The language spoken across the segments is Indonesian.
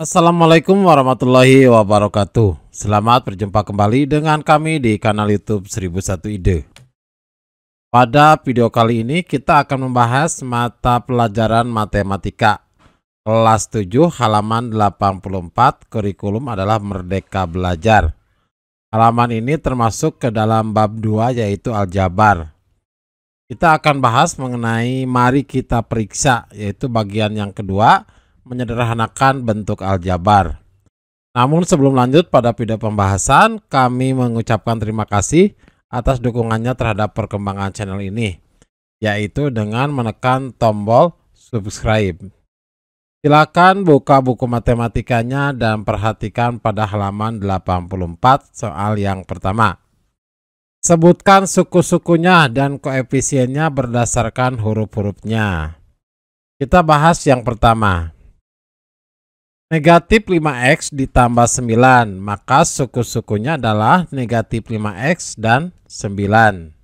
Assalamualaikum warahmatullahi wabarakatuh. Selamat berjumpa kembali dengan kami di kanal YouTube 1001 Ide. Pada video kali ini kita akan membahas mata pelajaran matematika kelas 7 halaman 84, kurikulum adalah Merdeka Belajar. Halaman ini termasuk ke dalam bab 2 yaitu aljabar. Kita akan bahas mengenai mari kita periksa, yaitu bagian yang kedua, menyederhanakan bentuk aljabar. Namun sebelum lanjut pada video pembahasan, kami mengucapkan terima kasih atas dukungannya terhadap perkembangan channel ini, yaitu dengan menekan tombol subscribe. Silakan buka buku matematikanya dan perhatikan pada halaman 84 soal yang pertama. Sebutkan suku-sukunya dan koefisiennya berdasarkan huruf-hurufnya. Kita bahas yang pertama. Negatif 5x ditambah 9, maka suku-sukunya adalah negatif 5x dan 9.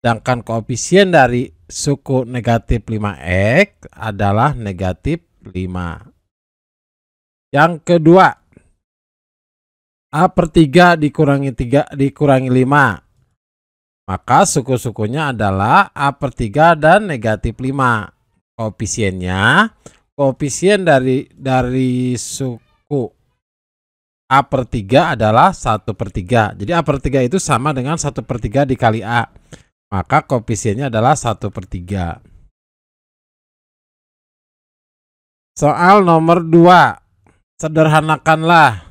Sedangkan koefisien dari suku negatif 5x adalah negatif 5. Yang kedua, A/3 dikurangi 5. Maka suku-sukunya adalah A/3 dan negatif 5. Koefisien dari suku A/3 adalah 1/3. Jadi A/3 itu sama dengan 1/3 dikali A. Maka koefisiennya adalah 1/3. Soal nomor 2. Sederhanakanlah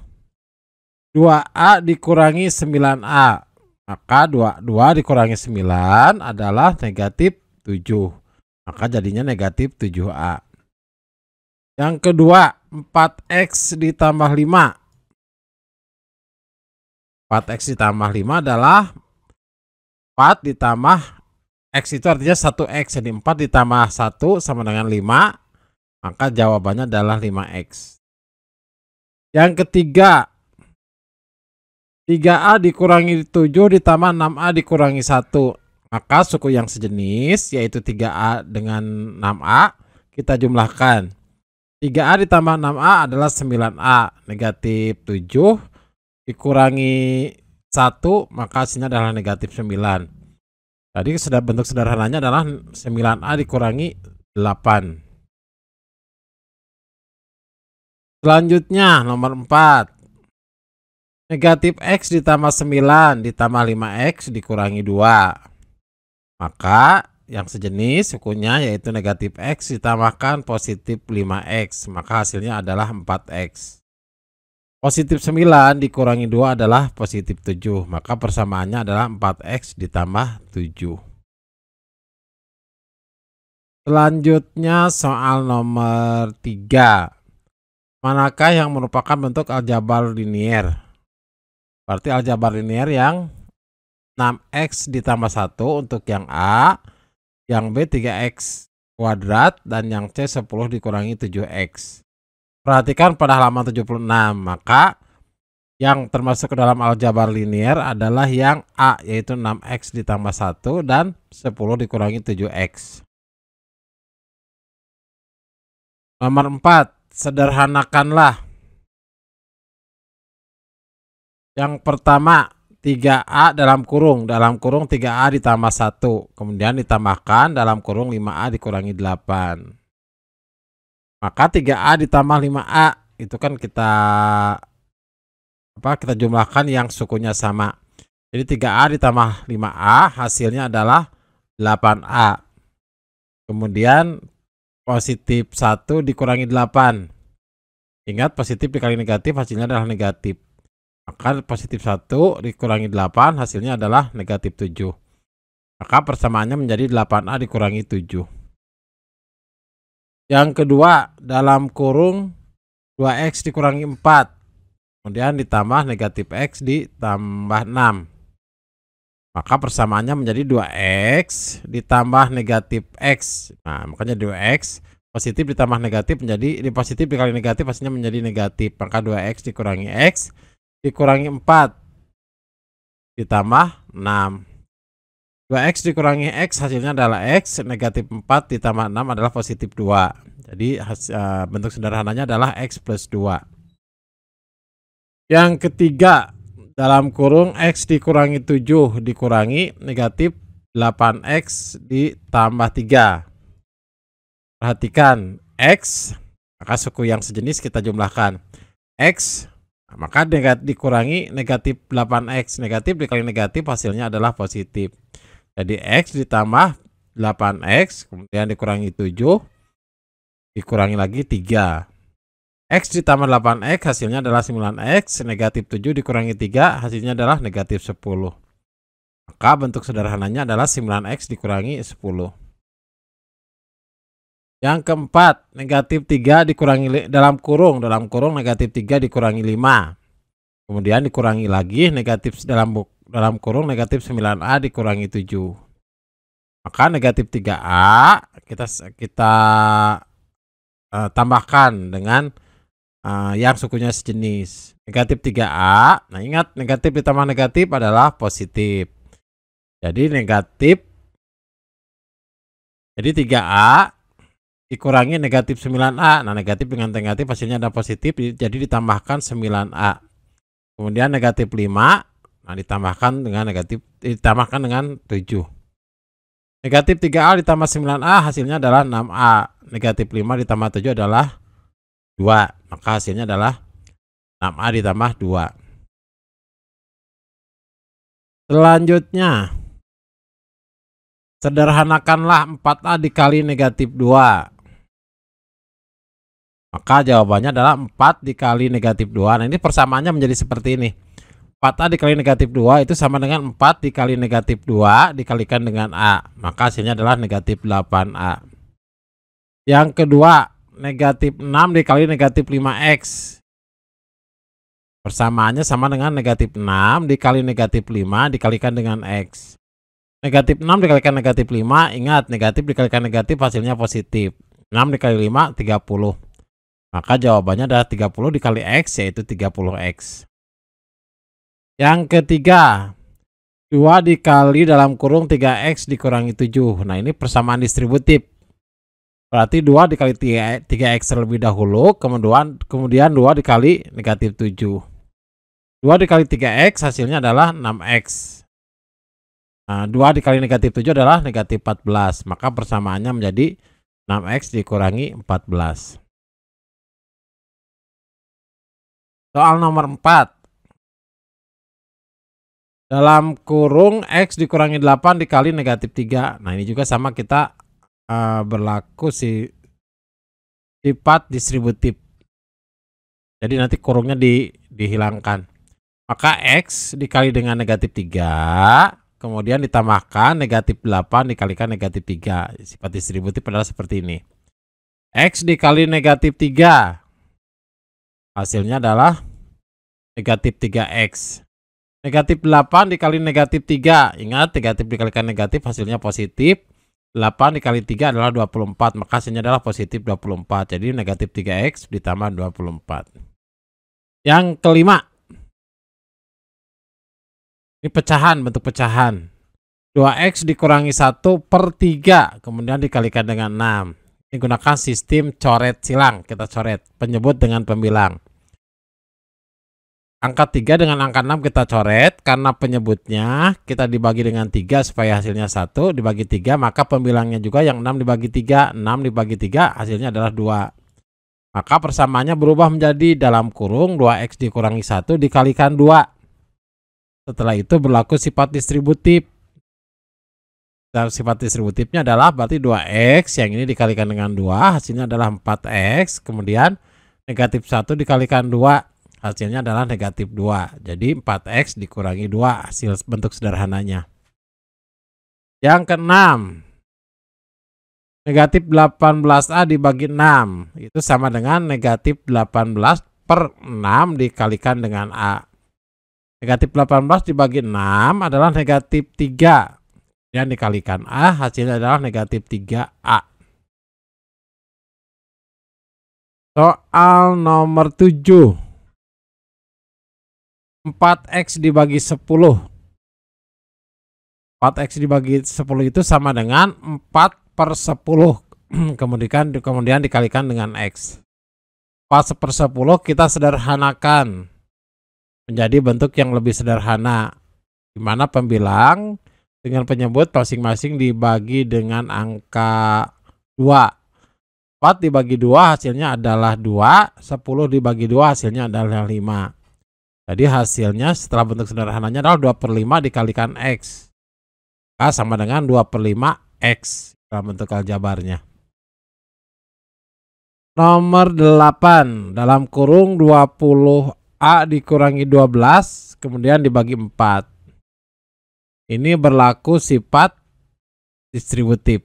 2A dikurangi 9A. Maka 2 dikurangi 9 adalah negatif 7. Maka jadinya negatif 7A. Yang kedua, 4x ditambah 5. 4x ditambah 5 adalah 4 ditambah x itu artinya 1x. Jadi 4 ditambah 1 sama dengan 5. Maka jawabannya adalah 5x. Yang ketiga, 3A dikurangi 7 ditambah 6A dikurangi 1. Maka suku yang sejenis yaitu 3A dengan 6A kita jumlahkan. 3A ditambah 6A adalah 9A, negatif 7 dikurangi 1, maka hasilnya adalah negatif 9. Tadi bentuk sederhananya adalah 9A dikurangi 8. Selanjutnya nomor 4. Negatif X ditambah 9 ditambah 5X dikurangi 2. Maka yang sejenis sukunya yaitu negatif X ditambahkan positif 5X, maka hasilnya adalah 4X. Positif 9 dikurangi 2 adalah positif 7, maka persamaannya adalah 4X ditambah 7. Selanjutnya soal nomor 3. Manakah yang merupakan bentuk aljabar linier? Berarti aljabar linier yang 6X ditambah 1 untuk yang A, yang B 3x kuadrat, dan yang C 10 dikurangi 7x. Perhatikan pada halaman 76, maka yang termasuk ke dalam aljabar linier adalah yang A, yaitu 6x ditambah 1 dan 10 dikurangi 7x. Nomor 4, sederhanakanlah. Yang pertama, 3A dalam kurung 3A ditambah 1, kemudian ditambahkan dalam kurung 5A dikurangi 8. Maka 3A ditambah 5A itu kan kita jumlahkan yang sukunya sama. Jadi 3A ditambah 5A hasilnya adalah 8A. Kemudian positif 1 dikurangi 8. Ingat, positif dikali negatif hasilnya adalah negatif. Maka positif 1 dikurangi 8 hasilnya adalah negatif 7. Maka persamaannya menjadi 8A dikurangi 7. Yang kedua, dalam kurung 2x dikurangi 4. Kemudian ditambah negatif x ditambah 6. Maka persamaannya menjadi 2x ditambah negatif x. Nah, makanya 2x positif ditambah negatif menjadi positif dikali negatif hasilnya menjadi negatif. Maka 2x dikurangi x dikurangi 4 ditambah 6. 2x dikurangi x hasilnya adalah x, negatif 4 ditambah 6 adalah positif 2. Jadi bentuk sederhananya adalah X plus 2. Yang ketiga, dalam kurung X dikurangi 7 dikurangi negatif 8X ditambah 3. Perhatikan X, maka suku yang sejenis kita jumlahkan. X, maka dikurangi negatif 8X. Negatif dikali negatif hasilnya adalah positif. Jadi X ditambah 8X, kemudian dikurangi 7, dikurangi lagi 3. X ditambah 8X hasilnya adalah 9X, negatif 7 dikurangi 3 hasilnya adalah negatif 10. Maka bentuk sederhananya adalah 9X dikurangi 10. Yang keempat, negatif 3 dikurangi dalam kurung negatif 3 dikurangi 5. Kemudian dikurangi lagi negatif dalam kurung negatif 9A dikurangi 7. Maka negatif 3A kita tambahkan dengan yang sukunya sejenis. Negatif 3A, nah ingat negatif ditambah negatif adalah positif. Jadi 3A dikurangi negatif 9A. Nah negatif dengan negatif hasilnya ada positif, jadi ditambahkan 9A. Kemudian negatif 5, nah ditambahkan dengan 7. Negatif 3A ditambah 9A hasilnya adalah 6A. Negatif 5 ditambah 7 adalah 2. Maka hasilnya adalah 6A ditambah 2. Selanjutnya, sederhanakanlah 4A dikali negatif 2. Maka jawabannya adalah 4 dikali negatif 2. Nah ini persamaannya menjadi seperti ini. 4A dikali negatif 2 itu sama dengan 4 dikali negatif 2 dikalikan dengan A. Maka hasilnya adalah negatif 8A. Yang kedua, negatif 6 dikali negatif 5X. Persamaannya sama dengan negatif 6 dikali negatif 5 dikalikan dengan X. Negatif 6 dikalikan negatif 5, ingat negatif dikalikan negatif hasilnya positif. 6 dikali 5, 30. Maka jawabannya adalah 30 dikali X, yaitu 30X. Yang ketiga, 2 dikali dalam kurung 3X dikurangi 7. Nah ini persamaan distributif. Berarti 2 dikali 3X terlebih dahulu, kemudian 2 dikali negatif 7. 2 dikali 3X hasilnya adalah 6X. Nah, 2 dikali negatif 7 adalah negatif 14. Maka persamaannya menjadi 6X dikurangi 14. Soal nomor 4. Dalam kurung X dikurangi 8 dikali negatif 3. Nah ini juga sama, kita berlaku sifat distributif. Jadi nanti kurungnya dihilangkan. Maka X dikali dengan negatif 3, kemudian ditambahkan negatif 8 dikalikan negatif 3. Sifat distributif adalah seperti ini. X dikali negatif 3 hasilnya adalah negatif 3X. Negatif 8 dikali negatif 3. Ingat, negatif dikalikan negatif hasilnya positif. 8 dikali 3 adalah 24. Maka hasilnya adalah positif 24. Jadi negatif 3X ditambah 24. Yang kelima. Ini pecahan, bentuk pecahan. 2X dikurangi 1/3. Kemudian dikalikan dengan 6. Ini gunakan sistem coret silang. Kita coret penyebut dengan pembilang. Angka 3 dengan angka 6 kita coret. Karena penyebutnya kita dibagi dengan 3 supaya hasilnya 1. Dibagi 3, maka pembilangnya juga yang 6 dibagi 3. 6 dibagi 3 hasilnya adalah 2. Maka persamaannya berubah menjadi dalam kurung 2X dikurangi 1 dikalikan 2. Setelah itu berlaku sifat distributif. Sifat distributifnya adalah berarti 2X yang ini dikalikan dengan 2 hasilnya adalah 4X. Kemudian negatif 1 dikalikan 2 hasilnya adalah negatif 2. Jadi 4X dikurangi 2 hasil bentuk sederhananya. Yang keenam, negatif 18A dibagi 6 itu sama dengan negatif 18/6 dikalikan dengan A. Negatif 18 dibagi 6 adalah negatif 3. Dan dikalikan A hasilnya adalah negatif 3A. Soal nomor 7. 4X dibagi 10. 4X dibagi 10 itu sama dengan 4/10. kemudian dikalikan dengan X. 4/10 kita sederhanakan menjadi bentuk yang lebih sederhana, di mana pembilang dengan penyebut masing-masing dibagi dengan angka 2. 4 dibagi 2 hasilnya adalah 2, 10 dibagi 2 hasilnya adalah 5. Jadi hasilnya setelah bentuk sederhananya adalah 2/5 dikalikan X. Maka sama dengan 2/5 X dalam bentuk aljabarnya. Nomor 8, dalam kurung 20A dikurangi 12, kemudian dibagi 4. Ini berlaku sifat distributif.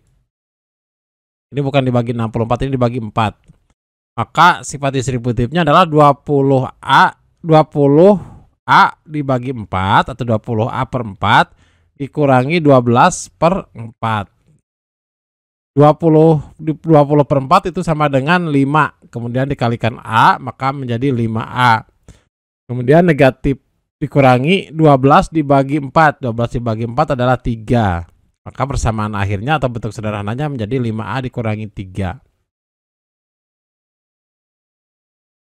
Ini bukan dibagi 64, ini dibagi 4. Maka sifat distributifnya adalah 20A dibagi 4 atau 20A per 4 dikurangi 12/4. 20 per 4 itu sama dengan 5, kemudian dikalikan A maka menjadi 5A. Kemudian negatif dikurangi 12 dibagi 4, 12 dibagi 4 adalah 3. Maka persamaan akhirnya atau bentuk sederhananya menjadi 5A dikurangi 3.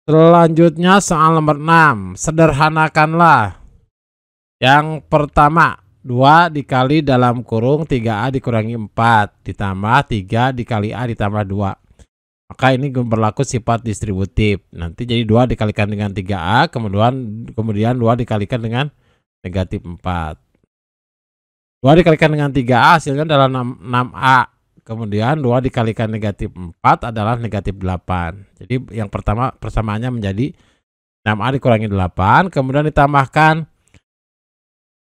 Selanjutnya soal nomor 6, sederhanakanlah. Yang pertama, 2 dikali dalam kurung 3A dikurangi 4 ditambah 3 dikali A ditambah 2. Maka ini berlaku sifat distributif. Nanti jadi 2 dikalikan dengan 3A, kemudian 2 dikalikan dengan negatif 4. 2 dikalikan dengan 3A hasilnya adalah 6A. Kemudian 2 dikalikan negatif 4 adalah negatif 8. Jadi yang pertama persamaannya menjadi 6A dikurangi 8, kemudian ditambahkan.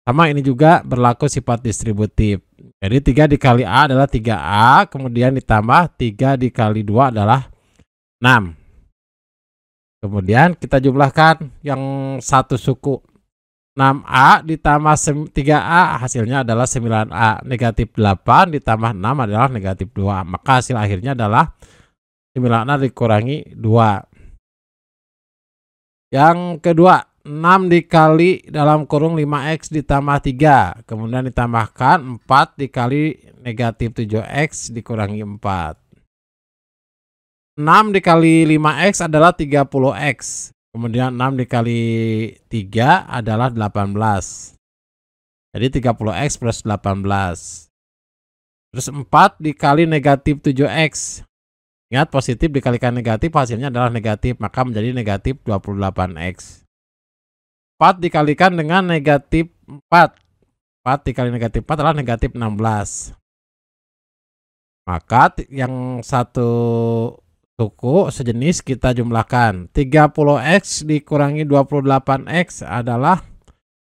Sama ini juga berlaku sifat distributif. Jadi 3 dikali A adalah 3A, kemudian ditambah 3 dikali 2 adalah 6. Kemudian kita jumlahkan yang satu suku. 6A ditambah 3A hasilnya adalah 9A. Negatif 8 ditambah 6 adalah negatif 2. Maka hasil akhirnya adalah 9A dikurangi 2. Yang kedua, 6 dikali dalam kurung 5X ditambah 3. Kemudian ditambahkan 4 dikali negatif 7X dikurangi 4. 6 dikali 5X adalah 30X. Kemudian 6 dikali 3 adalah 18. Jadi 30X plus 18. Terus 4 dikali negatif 7X. Ingat positif dikalikan negatif hasilnya adalah negatif. Maka menjadi negatif 28X. 4 dikalikan dengan negatif 4. 4 dikali negatif 4 adalah negatif 16. Maka yang satu suku sejenis kita jumlahkan. 30X dikurangi 28X adalah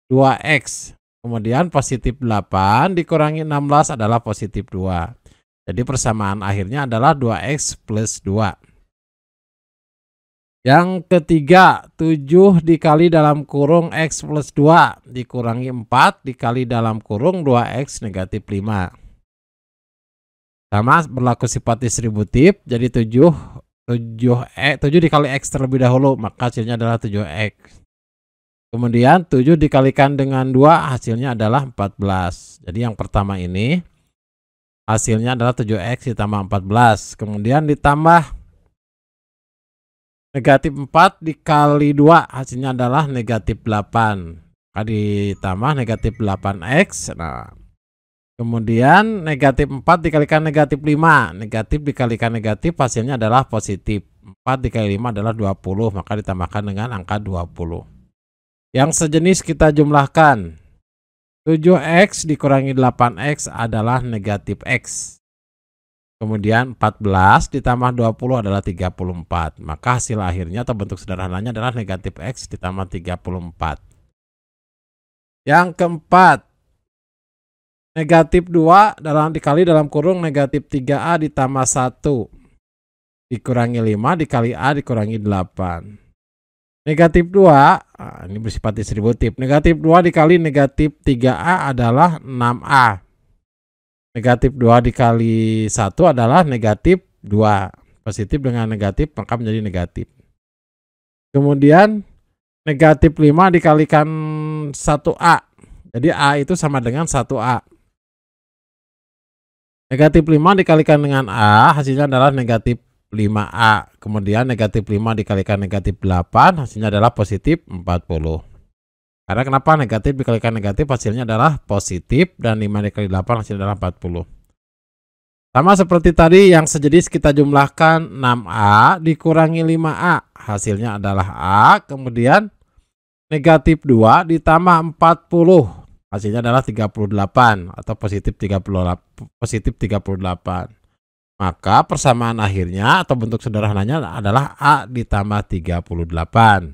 2X. Kemudian positif 8 dikurangi 16 adalah positif 2. Jadi persamaan akhirnya adalah 2X plus 2. Yang ketiga, 7 dikali dalam kurung X plus 2 dikurangi 4 dikali dalam kurung 2X negatif 5. Sama berlaku sifat distributif, jadi 7 dikali X terlebih dahulu, maka hasilnya adalah 7X. Kemudian 7 dikalikan dengan 2 hasilnya adalah 14. Jadi yang pertama ini hasilnya adalah 7X ditambah 14. Kemudian ditambah negatif 4 dikali 2 hasilnya adalah negatif 8. Maka ditambah negatif 8X. Nah, kemudian negatif 4 dikalikan negatif 5. Negatif dikalikan negatif hasilnya adalah positif. 4 dikali 5 adalah 20. Maka ditambahkan dengan angka 20. Yang sejenis kita jumlahkan. 7X dikurangi 8X adalah negatif X. Kemudian 14 ditambah 20 adalah 34. Maka hasil akhirnya atau bentuk sederhananya adalah negatif X ditambah 34. Yang keempat, negatif 2 dikali dalam kurung negatif 3A ditambah 1 dikurangi 5 dikali A dikurangi 8. Negatif 2, ini bersifat distributif. Negatif 2 dikali negatif 3A adalah 6A. Negatif 2 dikali 1 adalah negatif 2. Positif dengan negatif maka menjadi negatif. Kemudian negatif 5 dikalikan 1A. Jadi A itu sama dengan 1A. Negatif 5 dikalikan dengan A, hasilnya adalah negatif 5A. Kemudian negatif 5 dikalikan negatif 8, hasilnya adalah positif 40. Karena kenapa negatif dikalikan negatif hasilnya adalah positif, dan 5 dikali 8 hasilnya adalah 40. Sama seperti tadi yang sejenis, kita jumlahkan 6A dikurangi 5A. Hasilnya adalah A, kemudian negatif 2 ditambah 40. Hasilnya adalah 38 atau positif 38. Maka persamaan akhirnya atau bentuk sederhananya adalah A ditambah 38.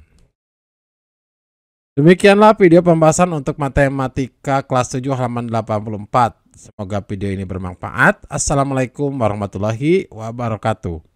Demikianlah video pembahasan untuk matematika kelas 7 halaman 84. Semoga video ini bermanfaat. Assalamualaikum warahmatullahi wabarakatuh.